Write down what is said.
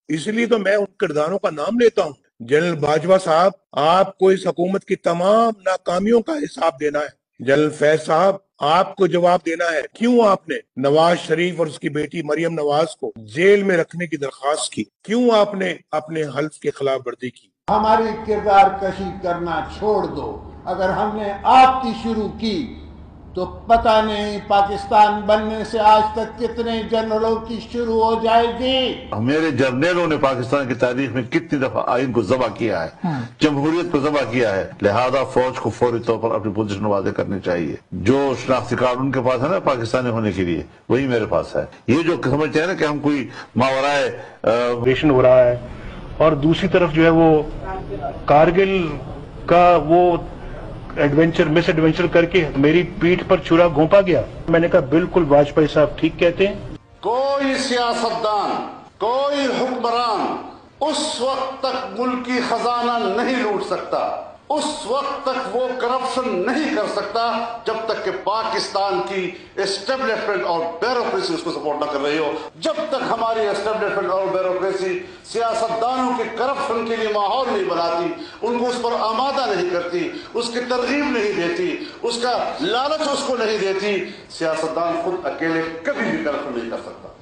इसलिए तो मैं उन किरदारों का नाम लेता हूँ। जनरल बाजवा साहब, आपको इस हुकूमत की तमाम नाकामियों का हिसाब देना है। जनरल फैज साहब, आपको जवाब देना है क्यों आपने नवाज शरीफ और उसकी बेटी मरियम नवाज को जेल में रखने की दरखास्त की, क्यों आपने अपने हल्फ की खिलाफ वर्जी की। हमारी किरदार कशी करना छोड़ दो। अगर हमने आपकी शुरू की तो पता नहीं पाकिस्तान बनने से आज तक कितने जनरलों की शुरू हो जाएगी। मेरे जर्नलों ने पाकिस्तान की तारीख में कितनी दफा आइन को जबा किया है, जमहूरियत को जबा किया है। लिहाजा फौज को फौरी तौर पर अपनी पोजीशन वादे करनी चाहिए। जो शनाख्ती कार्ड उनके पास है ना पाकिस्तानी होने के लिए, वही मेरे पास है। ये जो समझते हैं ना कि हम कोई मावराए ऑपरेशन हो रहा है, और दूसरी तरफ जो है वो कारगिल का वो मिस एडवेंचर करके मेरी पीठ पर छुरा घोंपा गया। मैंने कहा बिल्कुल वाजपेयी साहब ठीक कहते हैं। कोई सियासतदान, कोई हुक्मरान उस वक्त तक मुल्क की खजाना नहीं लूट सकता, उस वक्त तक वो करप्शन नहीं कर सकता जब तक कि पाकिस्तान की एस्टेब्लिशमेंट और ब्यूरोक्रेसी उसको सपोर्ट न कर रही हो। जब तक हमारी एस्टेब्लिशमेंट और ब्यूरोक्रेसी सियासतदानों के करप्शन के लिए माहौल नहीं बनाती, उनको उस पर आमादा नहीं करती, उसकी तरगीब नहीं देती, उसका लालच उसको नहीं देती, सियासतदान खुद अकेले कभी भी करप्शन नहीं कर सकता।